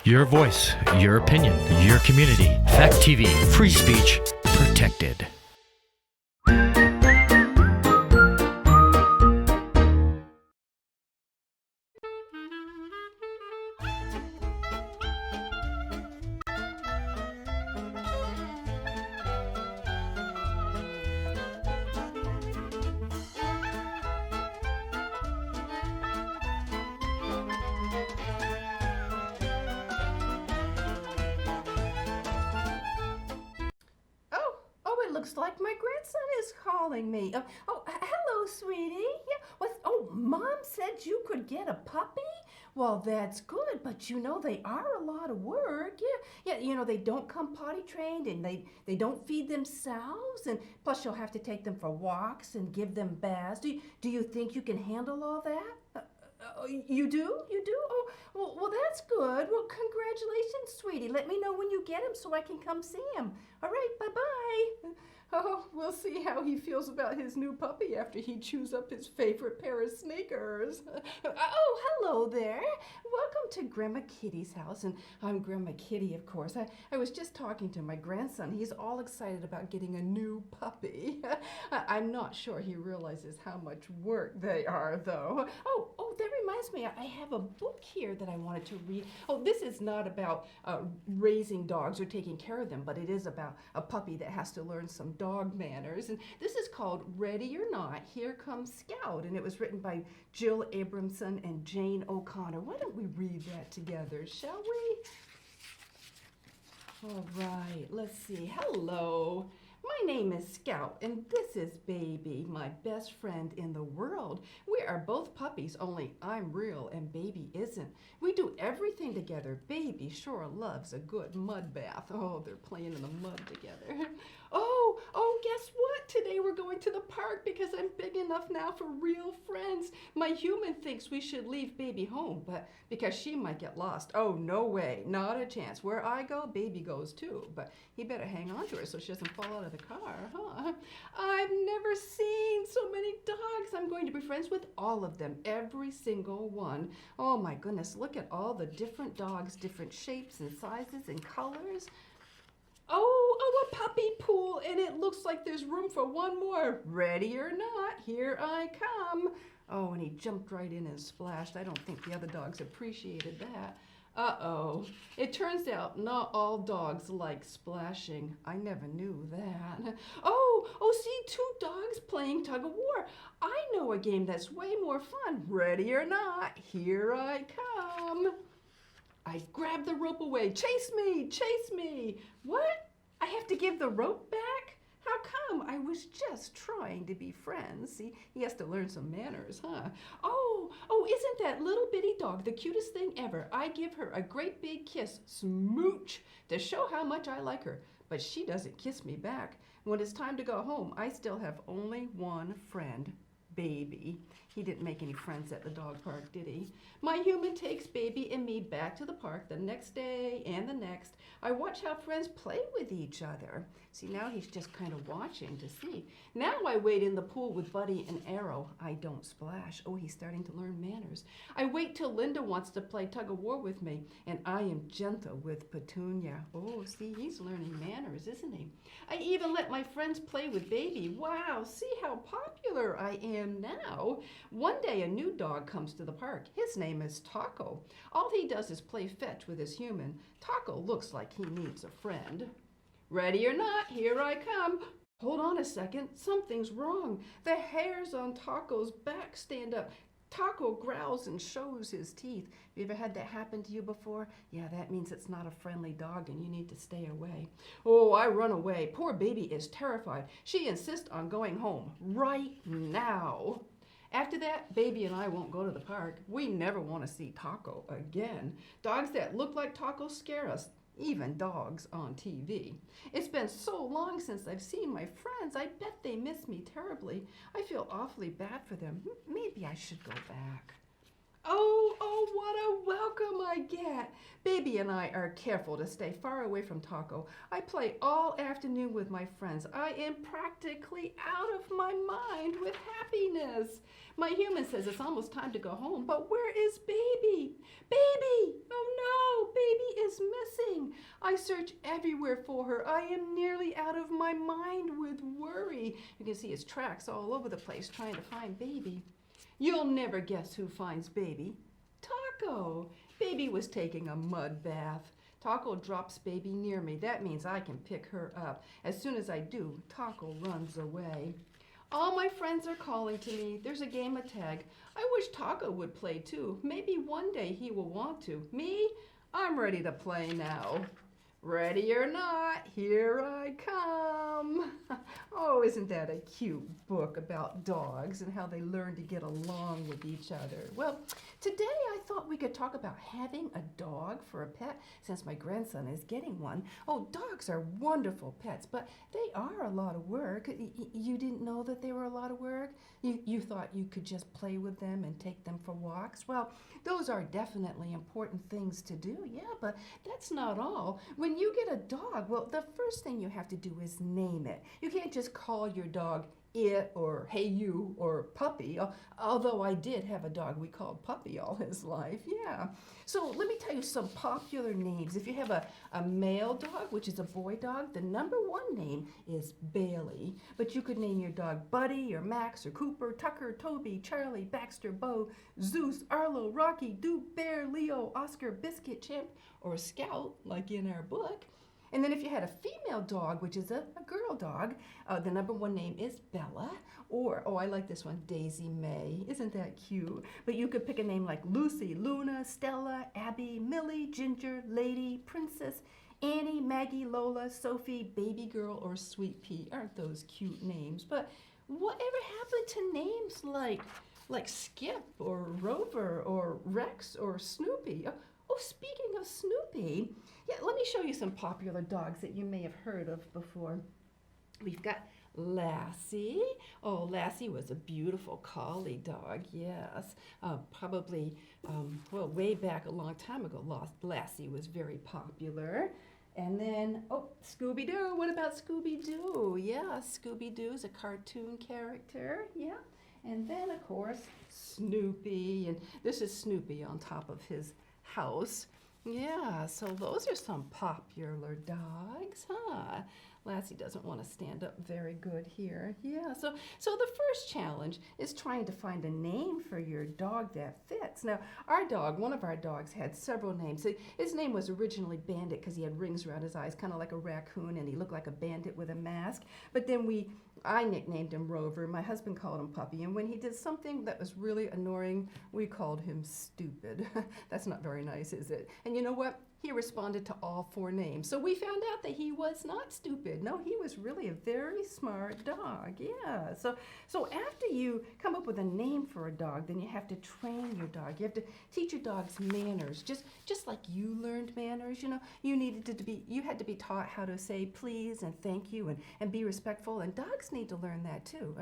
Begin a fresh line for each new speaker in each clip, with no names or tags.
Your voice, your opinion, your community. Fact TV, free speech, protected.
Looks like my grandson is calling me. Hello, sweetie. Yeah. Mom said you could get a puppy? Well, that's good, but you know they are a lot of work. Yeah. You know they don't come potty trained, and they don't feed themselves, and plus you'll have to take them for walks and give them baths. Do you think you can handle all that? You do? You do? Oh, well, that's good. Well, congratulations, sweetie. Let me know when you get him so I can come see him. All right, bye-bye. Oh, we'll see how he feels about his new puppy after he chews up his favorite pair of sneakers. Oh, hello there. Welcome to Grandma Kitty's house, and I'm Grandma Kitty, of course. I was just talking to my grandson. He's all excited about getting a new puppy. I'm not sure he realizes how much work they are, though. Oh, that reminds me, I have a book here that I wanted to read. Oh, this is not about raising dogs or taking care of them, but it is about a puppy that has to learn some dog manners. And this is called Ready or Not, Here Comes Scout, and it was written by Jill Abramson and Jane O'Connor. Why don't we read that together, shall we? All right, let's see. Hello. My name is Scout, and this is Baby, my best friend in the world. We are both puppies, only I'm real and Baby isn't. We do everything together. Baby sure loves a good mud bath. Oh, they're playing in the mud together. Oh, guess what? Today we're going to the park because I'm big enough now for real friends. My human thinks we should leave Baby home, but because she might get lost. Oh, no way, not a chance. Where I go, Baby goes too, but he better hang on to her so she doesn't fall out of the car, huh? I've never seen so many dogs. I'm going to be friends with all of them, every single one. Oh my goodness, look at all the different dogs, different shapes and sizes and colors. Oh, a puppy pool, and it looks like there's room for one more. Ready or not, here I come. Oh, and he jumped right in and splashed. I don't think the other dogs appreciated that. Uh-oh. It turns out not all dogs like splashing. I never knew that. Oh, see, two dogs playing tug of war. I know a game that's way more fun. Ready or not, here I come. I grab the rope away. Chase me, chase me. What? I have to give the rope back? How come? I was just trying to be friends. See, he has to learn some manners, huh? Oh, isn't that little bitty dog the cutest thing ever? I give her a great big kiss, smooch, to show how much I like her. But she doesn't kiss me back. When it's time to go home, I still have only one friend, Baby. He didn't make any friends at the dog park, did he? My human takes Baby and me back to the park the next day and the next. I watch how friends play with each other. See, now he's just kind of watching to see. Now I wade in the pool with Buddy and Arrow. I don't splash. Oh, he's starting to learn manners. I wait till Linda wants to play tug of war with me, and I am gentle with Petunia. Oh, see, he's learning manners, isn't he? I even let my friends play with Baby. Wow, see how popular I am now. One day a new dog comes to the park. His name is Taco. All he does is play fetch with his human. Taco looks like he needs a friend. Ready or not, here I come. Hold on a second, something's wrong. The hairs on Taco's back stand up. Taco growls and shows his teeth. Have you ever had that happen to you before? Yeah, that means it's not a friendly dog and you need to stay away. Oh, I run away. Poor Baby is terrified. She insists on going home right now. After that, Baby and I won't go to the park. We never want to see Taco again. Dogs that look like Taco scare us, even dogs on TV. It's been so long since I've seen my friends. I bet they miss me terribly. I feel awfully bad for them. Maybe I should go back. Oh, what a welcome I get. Baby and I are careful to stay far away from Taco. I play all afternoon with my friends. I am practically out of my mind with happiness. My human says it's almost time to go home, but where is Baby? Baby! Oh no, Baby I search everywhere for her. I am nearly out of my mind with worry. You can see his tracks all over the place trying to find Baby. You'll never guess who finds Baby. Taco. Baby was taking a mud bath. Taco drops Baby near me. That means I can pick her up. As soon as I do, Taco runs away. All my friends are calling to me. There's a game of tag. I wish Taco would play too. Maybe one day he will want to. Me? I'm ready to play now. Ready or not, here I come. Oh, isn't that a cute book about dogs and how they learn to get along with each other? Well, today I thought we could talk about having a dog for a pet since my grandson is getting one. Oh, dogs are wonderful pets, but they are a lot of work. You didn't know that they were a lot of work? You thought you could just play with them and take them for walks? Well, those are definitely important things to do, yeah, but that's not all. When you get a dog, well, the first thing you have to do is name it. You can't just call your dog it or hey you or puppy, although I did have a dog we called Puppy all his life, yeah. So let me tell you some popular names. If you have a male dog, which is a boy dog, the number one name is Bailey. But you could name your dog Buddy or Max or Cooper, Tucker, Toby, Charlie, Baxter, Bo, Zeus, Arlo, Rocky, Duke, Bear, Leo, Oscar, Biscuit, Champ, or Scout, like in our book. And then if you had a female dog, which is a girl dog, the number one name is Bella, or, oh, I like this one, Daisy May. Isn't that cute? But you could pick a name like Lucy, Luna, Stella, Abby, Millie, Ginger, Lady, Princess, Annie, Maggie, Lola, Sophie, Baby Girl, or Sweet Pea. Aren't those cute names? But whatever happened to names like Skip, or Rover, or Rex, or Snoopy? Oh, speaking of Snoopy, yeah, let me show you some popular dogs that you may have heard of before. We've got Lassie. Oh, Lassie was a beautiful collie dog, yes. Probably, well, way back a long time ago, Lassie was very popular. And then, oh, Scooby-Doo. What about Scooby-Doo? Yeah, Scooby-Doo's a cartoon character, yeah. And then, of course, Snoopy. And this is Snoopy on top of his house. Yeah, so those are some popular dogs, huh? Lassie doesn't want to stand up very good here. Yeah, so the first challenge is trying to find a name for your dog that fits. Now, our dog, one of our dogs, had several names. His name was originally Bandit because he had rings around his eyes, kind of like a raccoon, and he looked like a bandit with a mask. But then I nicknamed him Rover. My husband called him Puppy. And when he did something that was really annoying, we called him Stupid. That's not very nice, is it? And you know what? He responded to all four names. So we found out that he was not stupid. No, he was really a very smart dog. Yeah. So after you come up with a name for a dog, then you have to train your dog. You have to teach your dogs manners, just like you learned manners. You know, you had to be taught how to say please and thank you and be respectful. And dogs need to learn that too.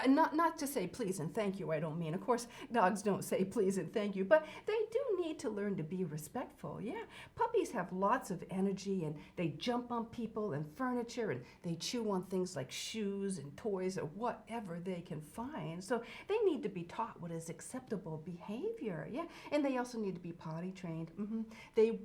Not to say please and thank you, I don't mean. Of course, dogs don't say please and thank you, but they do need to learn to be respectful, yeah. Puppies have lots of energy, and they jump on people and furniture, and they chew on things like shoes and toys or whatever they can find. So they need to be taught what is acceptable behavior, yeah. And they also need to be potty trained.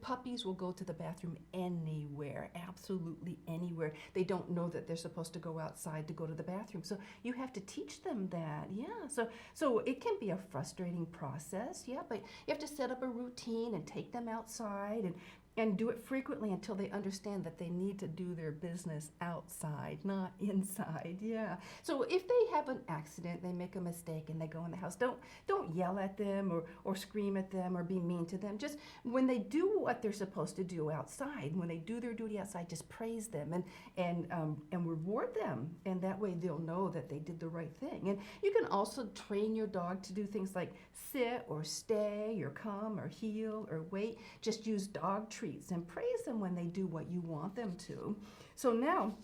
Puppies will go to the bathroom anywhere, absolutely anywhere. They don't know that they're supposed to go outside to go to the bathroom, so you have to teach them that, yeah. So it can be a frustrating process, yeah, but you have to set up a routine and take them outside and do it frequently until they understand that they need to do their business outside, not inside, yeah. So if they have an accident, they make a mistake and they go in the house, don't yell at them or scream at them or be mean to them. Just when they do what they're supposed to do outside, when they do their duty outside, just praise them and reward them. And that way they'll know that they did the right thing. And you can also train your dog to do things like sit or stay or come or heel or wait. Just use dog treats and praise them when they do what you want them to. So now,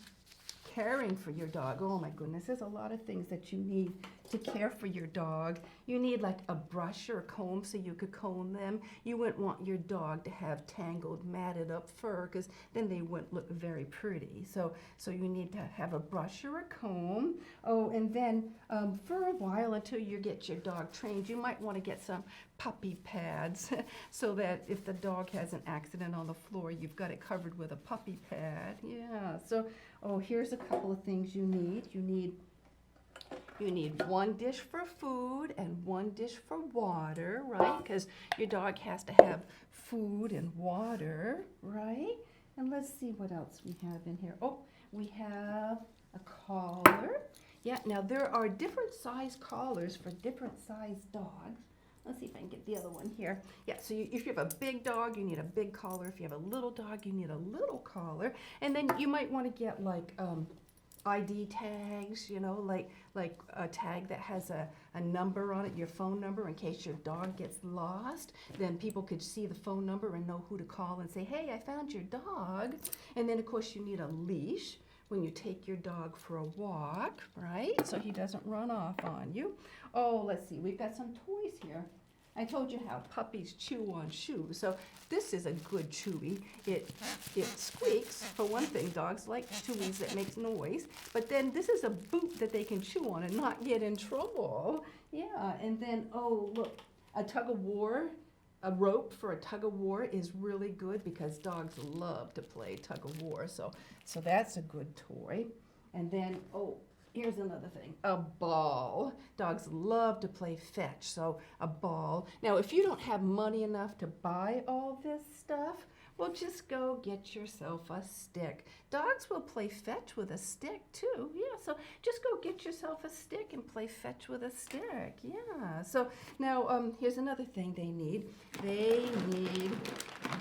caring for your dog, oh my goodness, there's a lot of things that you need to care for your dog, you need like a brush or a comb so you could comb them. You wouldn't want your dog to have tangled, matted up fur because then they wouldn't look very pretty. So you need to have a brush or a comb. Oh, and then for a while until you get your dog trained, you might want to get some puppy pads so that if the dog has an accident on the floor, you've got it covered with a puppy pad. Yeah, so, oh, here's a couple of things you need. You need one dish for food and one dish for water, right? Because your dog has to have food and water, right? And let's see what else we have in here. Oh, we have a collar. Yeah, now there are different size collars for different size dogs. Let's see if I can get the other one here. Yeah, so if you have a big dog, you need a big collar. If you have a little dog, you need a little collar. And then you might want to get like ID tags, you know, like a tag that has a number on it, your phone number, in case your dog gets lost. Then people could see the phone number and know who to call and say, hey, I found your dog. And then, of course, you need a leash when you take your dog for a walk, right? So he doesn't run off on you. Oh, let's see, we've got some toys here. I told you how puppies chew on shoes. So this is a good chewy. It squeaks. For one thing, dogs like chewies that makes noise. But then this is a boot that they can chew on and not get in trouble. Yeah, and then, oh, look, a tug of war. A rope for a tug of war is really good because dogs love to play tug of war. So that's a good toy. And then, oh, here's another thing, a ball. Dogs love to play fetch, so a ball. Now, if you don't have money enough to buy all this stuff, well, just go get yourself a stick. Dogs will play fetch with a stick too. Yeah, so just go get yourself a stick and play fetch with a stick. Yeah, so now here's another thing they need. They need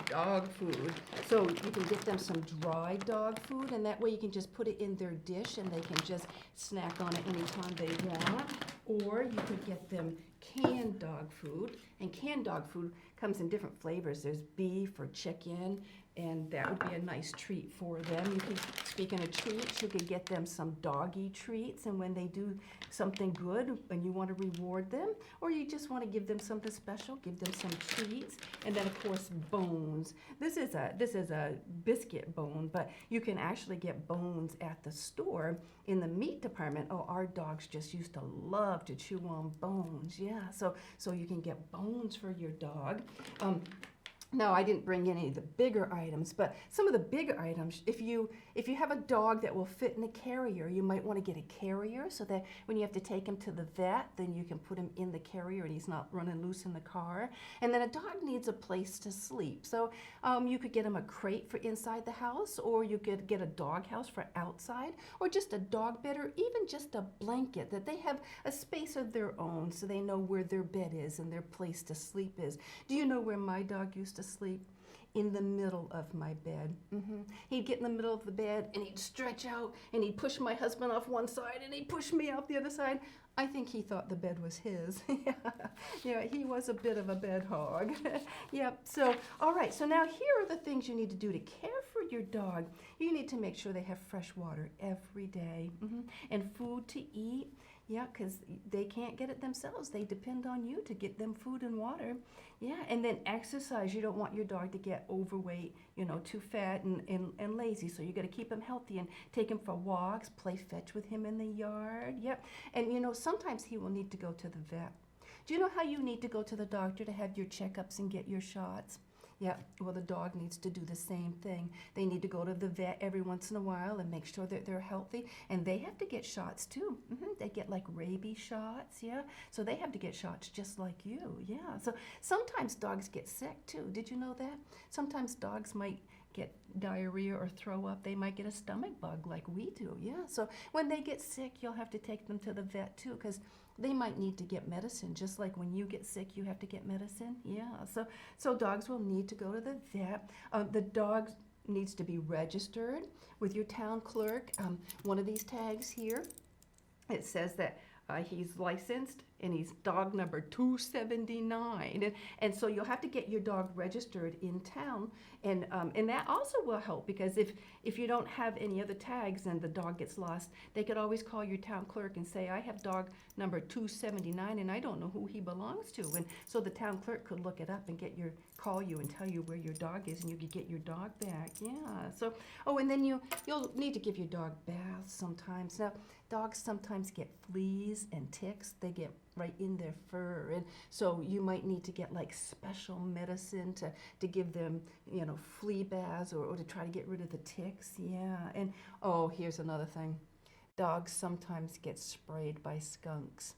dog food. So you can get them some dry dog food, and that way you can just put it in their dish and they can just snack on it anytime they want. Or you could get them canned dog food, and canned dog food comes in different flavors. There's beef or chicken, and that would be a nice treat for them. You can, speaking of treats, you could get them some doggy treats, and when they do something good and you want to reward them, or you just want to give them something special, give them some treats. And then of course bones. This is a biscuit bone, but you can actually get bones at the store in the meat department. Oh, our dogs just used to love to chew on bones. Yeah, so you can get bones for your dog. No, I didn't bring any of the bigger items, but some of the bigger items, if you have a dog that will fit in a carrier, you might want to get a carrier so that when you have to take him to the vet, then you can put him in the carrier and he's not running loose in the car. And then a dog needs a place to sleep. So you could get him a crate for inside the house, or you could get a dog house for outside, or just a dog bed, or even just a blanket that they have a space of their own so they know where their bed is and their place to sleep is. Do you know where my dog used to sleep? In the middle of my bed. He'd get in the middle of the bed and he'd stretch out and he'd push my husband off one side and he'd push me out the other side. I think he thought the bed was his. Yeah, he was a bit of a bed hog. Yep, so, all right, so now here are the things you need to do to care for your dog. You need to make sure they have fresh water every day, and food to eat. Yeah, because they can't get it themselves. They depend on you to get them food and water. Yeah, and then exercise. You don't want your dog to get overweight, you know, too fat and lazy. So you got to keep him healthy and take him for walks, play fetch with him in the yard. Yep, and you know, sometimes he will need to go to the vet. Do you know how you need to go to the doctor to have your checkups and get your shots? Yeah, well, the dog needs to do the same thing. They need to go to the vet every once in a while and make sure that they're healthy. And they have to get shots too. They get like rabies shots, yeah? So they have to get shots just like you, yeah. So sometimes dogs get sick too. Did you know that? Sometimes dogs might get diarrhea or throw up. They might get a stomach bug like we do, yeah. So when they get sick, you'll have to take them to the vet too, because they might need to get medicine, just like when you get sick, you have to get medicine. Yeah, so dogs will need to go to the vet. The dog needs to be registered with your town clerk. One of these tags here, it says that he's licensed and he's dog number 279. And so you'll have to get your dog registered in town, and that also will help, because if you don't have any other tags and the dog gets lost, they could always call your town clerk and say, I have dog number 279 and I don't know who he belongs to. And so the town clerk could look it up and call you and tell you where your dog is, and you could get your dog back. Yeah. So, oh, and then you'll need to give your dog baths sometimes. Now, dogs sometimes get fleas and ticks. They get right in their fur, and so you might need to get like special medicine to give them, flea baths, or to try to get rid of the ticks. Yeah. And oh, here's another thing. Dogs sometimes get sprayed by skunks.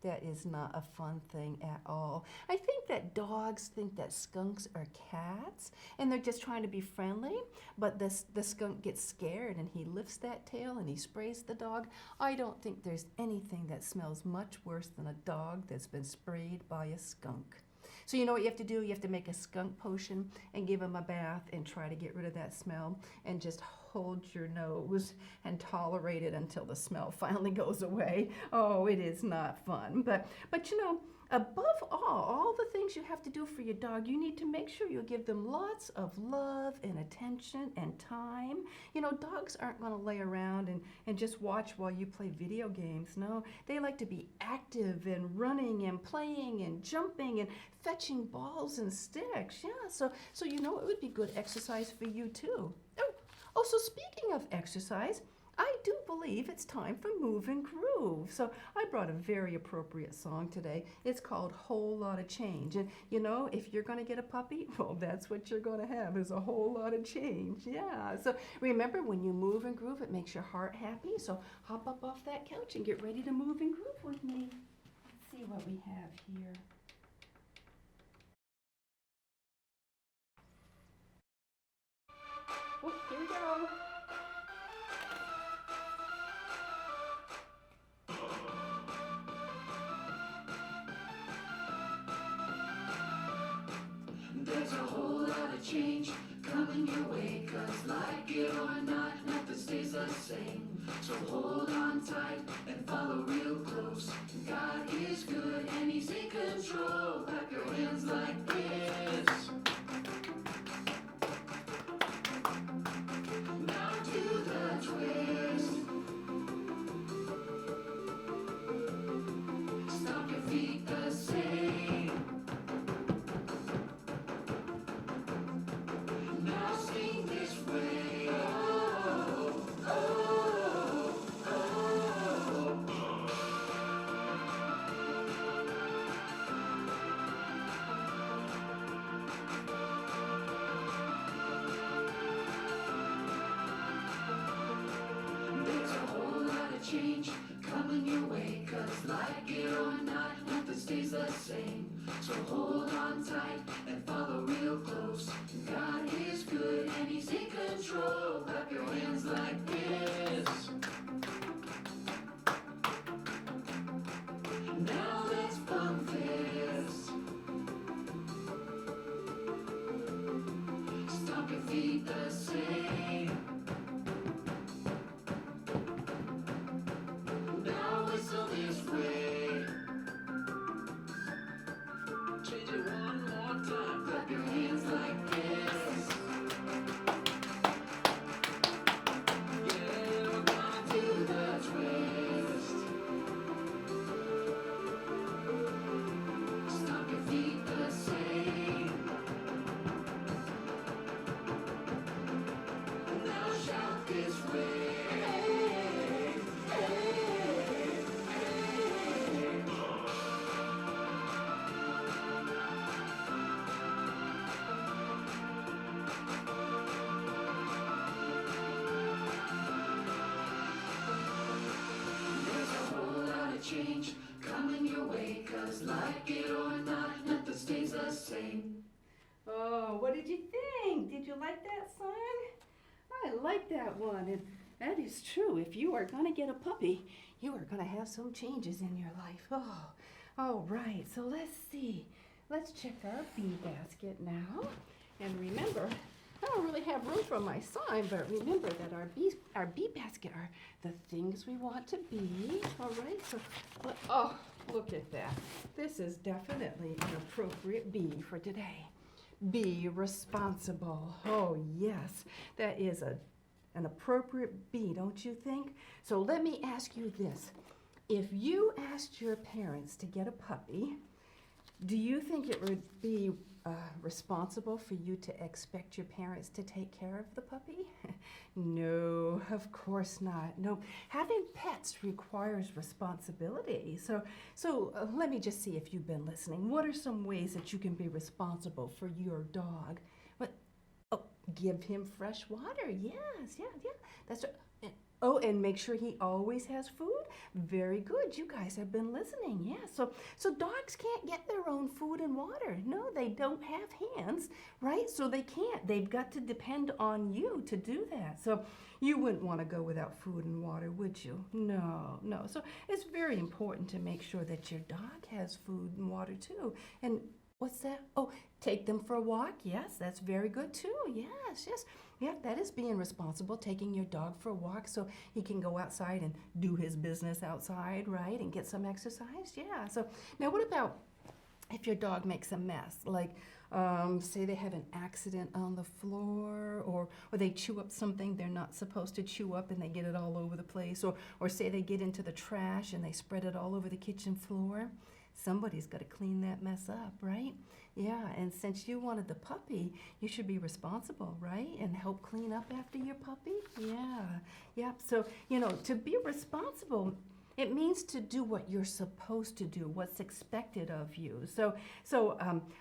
That is not a fun thing at all. I think that dogs think that skunks are cats, and they're just trying to be friendly, but the skunk gets scared and he lifts that tail and he sprays the dog. I don't think there's anything that smells much worse than a dog that's been sprayed by a skunk. So you know what you have to do? You have to make a skunk potion and give him a bath and try to get rid of that smell, and just hold your nose and tolerate it until the smell finally goes away. Oh, it is not fun. But above all the things you have to do for your dog, you need to make sure you give them lots of love and attention and time. Dogs aren't going to lay around and just watch while you play video games. No, they like to be active and running and playing and jumping and fetching balls and sticks. Yeah, so it would be good exercise for you too. Oh, so speaking of exercise, I do believe it's time for Move and Groove. So I brought a very appropriate song today. It's called Whole Lot of Change. And if you're going to get a puppy, well, that's what you're going to have, is a whole lot of change. Yeah. So remember, when you move and groove, it makes your heart happy. So hop up off that couch and get ready to move and groove with me. Let's see what we have here. Oh, here we go.
There's a whole lot of change coming your way, 'cause like it or not, nothing stays the same. So hold on tight and follow real close. God is good and he's in control. Clap your hands like this. Now do the twist. Stomp your feet the same. Now sing this way. Oh, oh, oh. There's a whole lot of change coming your way, 'cause like it or not, nothing stays the same. So hold on tight and follow real close. God is good and he's in control. Clap your hands like this. Now let's bump this. Stomp your feet the same. Now whistle this way. Change it one more time. Clap your hands like this. Yeah, we're gonna do the twist. Stomp your feet the same. Now shout this way. Hey, hey, hey. There's a whole lot of change coming your way, 'cause like it or not, nothing stays the same.
Oh, what did you think? Did you like that song? I like that one, and that is true. If you are going to get a puppy, you are going to have some changes in your life. Oh, all right. So let's see. Let's check our bee basket now. And remember, I don't really have room for my sign, but remember that our bee basket are the things we want to be. All right. So, oh, look at that. This is definitely an appropriate B for today. Be responsible. Oh, yes, that is an appropriate B, don't you think? So let me ask you this. If you asked your parents to get a puppy, do you think it would be responsible for you to expect your parents to take care of the puppy? No, of course not. No, having pets requires responsibility. So let me just see if you've been listening. What are some ways that you can be responsible for your dog? What? Oh, give him fresh water. Yes, yeah. That's right. Oh, and make sure he always has food. Very good. You guys have been listening. Yeah. So dogs can't get their own food and water. No, they don't have hands, right? So they can't. They've got to depend on you to do that. So you wouldn't want to go without food and water, would you? No. So it's very important to make sure that your dog has food and water too. And what's that? Oh, take them for a walk. Yes, that's very good too. Yes. Yeah, that is being responsible, taking your dog for a walk so he can go outside and do his business outside, right? And get some exercise. Yeah. So now what about if your dog makes a mess? Like, say they have an accident on the floor, or they chew up something they're not supposed to chew up and they get it all over the place, or say they get into the trash and they spread it all over the kitchen floor. Somebody's got to clean that mess up, right? Yeah, and since you wanted the puppy, you should be responsible, right? And help clean up after your puppy? Yeah. So, to be responsible, it means to do what you're supposed to do, what's expected of you. So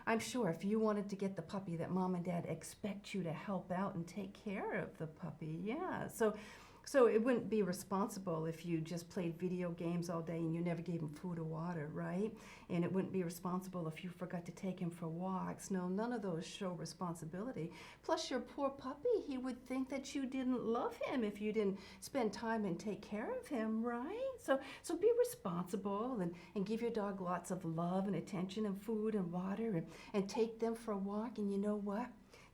I'm sure if you wanted to get the puppy, that mom and dad expect you to help out and take care of the puppy. Yeah. So it wouldn't be responsible if you just played video games all day and you never gave him food or water, right? And it wouldn't be responsible if you forgot to take him for walks. No, none of those show responsibility. Plus, your poor puppy, he would think that you didn't love him if you didn't spend time and take care of him, right? So be responsible and give your dog lots of love and attention and food and water and take them for a walk. And you know what?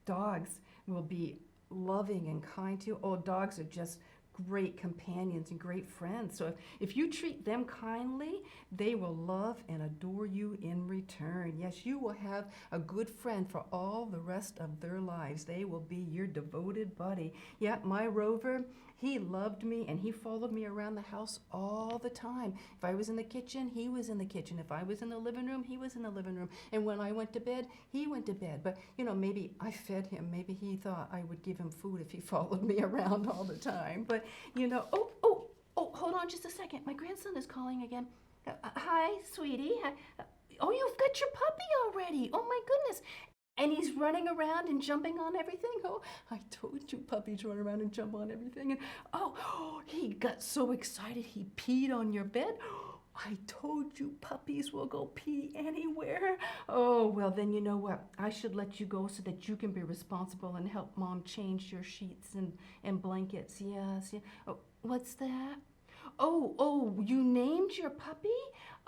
Dogs will be loving and kind to you. Oh, dogs are just great companions and great friends. So if you treat them kindly, they will love and adore you in return. Yes, you will have a good friend for all the rest of their lives. They will be your devoted buddy. Yeah, my Rover, he loved me and he followed me around the house all the time. If I was in the kitchen, he was in the kitchen. If I was in the living room, he was in the living room. And when I went to bed, he went to bed. But, maybe I fed him. Maybe he thought I would give him food if he followed me around all the time. But, hold on just a second. My grandson is calling again. Hi, sweetie. Oh, you've got your puppy already. Oh, my goodness. And he's running around and jumping on everything. Oh, I told you puppies run around and jump on everything. And he got so excited he peed on your bed. I told you puppies will go pee anywhere. Oh, well, then you know what? I should let you go so that you can be responsible and help Mom change your sheets and blankets. Yes. Yeah. Oh, what's that? Oh, you named your puppy?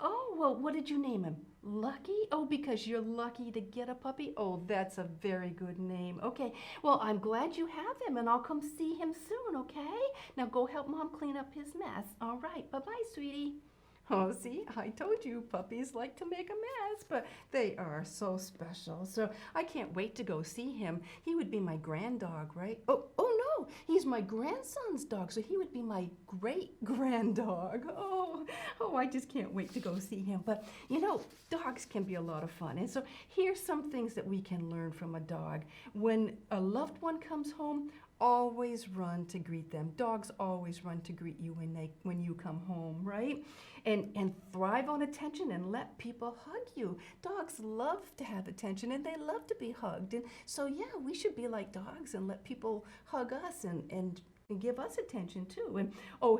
Oh, well, what did you name him? Lucky? Oh, because you're lucky to get a puppy? Oh, that's a very good name. Okay, well, I'm glad you have him, and I'll come see him soon, okay? Now go help Mom clean up his mess. All right, bye-bye, sweetie. Oh, see, I told you puppies like to make a mess, but they are so special. So I can't wait to go see him. He would be my grand dog, right? Oh no, he's my grandson's dog, so he would be my great-grand dog. Oh, I just can't wait to go see him. But, dogs can be a lot of fun. And so here's some things that we can learn from a dog. When a loved one comes home, always run to greet them. Dogs always run to greet you when you come home, right? And thrive on attention and let people hug you. Dogs love to have attention and they love to be hugged. And so, yeah, we should be like dogs and let people hug us and give us attention too. And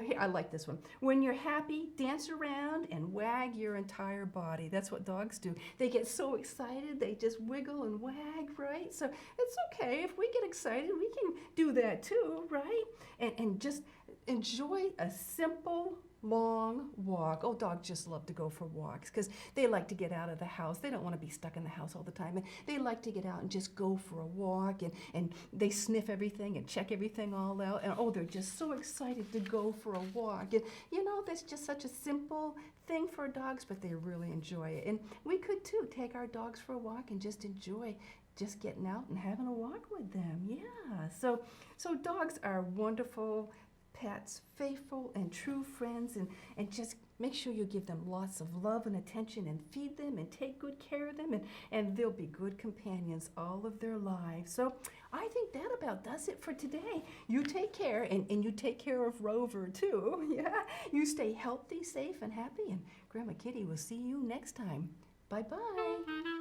hey, I like this one. When you're happy, dance around and wag your entire body. That's what dogs do. They get so excited, they just wiggle and wag, right? So it's okay. If we get excited, we can do that too, right? And just enjoy a simple long walk. Oh, dogs just love to go for walks because they like to get out of the house. They don't want to be stuck in the house all the time. And they like to get out and just go for a walk, and they sniff everything and check everything all out. And oh, they're just so excited to go for a walk. And you know, that's just such a simple thing for dogs, but they really enjoy it. And we could too take our dogs for a walk and just enjoy just getting out and having a walk with them. Yeah. So dogs are wonderful pets, faithful and true friends, and just make sure you give them lots of love and attention and feed them and take good care of them, and they'll be good companions all of their lives. So I think that about does it for today. You take care, and you take care of Rover too. Yeah, you stay healthy, safe, and happy, and Grandma Kitty will see you next time. Bye-bye.